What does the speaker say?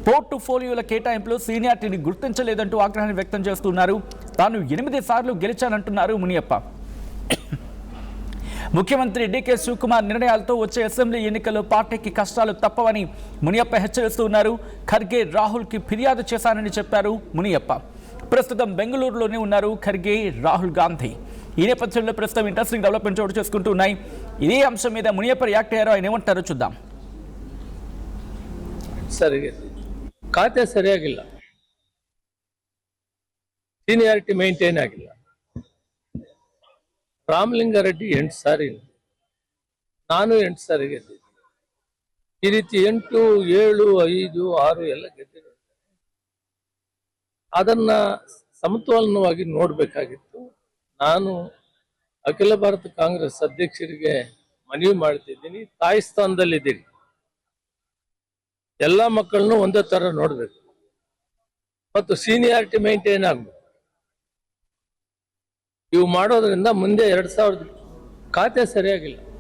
పోర్టుఫోలియోల కేటాయింపులో సీనియారిటీని గుర్తించలేదంటూ ఆగ్రహాన్ని వ్యక్తం చేస్తున్నారు. తాను 8 సార్లు గెలిచానంటున్నారు మునియప్ప. ముఖ్యమంత్రి డీకే శివకుమార్ నిర్ణయాలతో వచ్చే అసెంబ్లీ ఎన్నికల్లో పార్టీకి కష్టాలు తప్పవని మునియప్ప హెచ్చరిస్తున్నారు. ఖర్గే రాహుల్కి ఫిర్యాదు చేశానని చెప్పారు మునియప్ప. ప్రస్తుతం బెంగళూరులోనే ఉన్నారు ఖర్గే, రాహుల్ గాంధీ. ఈ నేపథ్యంలో ప్రస్తుతం ఇంట్రెస్టింగ్ డెవలప్మెంట్ చోటు చేసుకుంటూ ఉన్నాయి. ఇదే అంశం మీద మునియప్ప రియాక్ట్ అయ్యారో, ఆయన ఏమంటారో చూద్దాం. ಖಾತೆ ಸರಿಯಾಗಿಲ್ಲ, ಸೀನಿಯಾರಿಟಿ ಮೇಂಟೈನ್ ಆಗಿಲ್ಲ. ರಾಮಲಿಂಗಾರೆಡ್ಡಿ 8 ಸಾರಿ, ನಾನು 8 ಸಾರಿ ಗೆದ್ದಿದ್ದೆ. ಈ ರೀತಿ 8, 7, 5, 6 ಎಲ್ಲ ಗೆದ್ದಿರೋ ಅದನ್ನ ಸಮತೋಲನವಾಗಿ ನೋಡ್ಬೇಕಾಗಿತ್ತು. ನಾನು ಅಖಿಲ ಭಾರತ ಕಾಂಗ್ರೆಸ್ ಅಧ್ಯಕ್ಷರಿಗೆ ಮನವಿ ಮಾಡ್ತಿದ್ದೀನಿ, ತಾಯಿ ಸ್ಥಾನದಲ್ಲಿದ್ದೀನಿ. ಎಲ್ಲ ಮಕ್ಕಳನ್ನು ಒಂದೇ ತರ ನೋಡ್ಬೇಕು ಮತ್ತು ಸೀನಿಯಾರಿಟಿ ಮೇಂಟೈನ್ ಆಗ್ಬೇಕು. ಇವು ಮಾಡೋದ್ರಿಂದ ಮುಂದೆ 2000 ಖಾತೆ ಸರಿಯಾಗಿಲ್ಲ.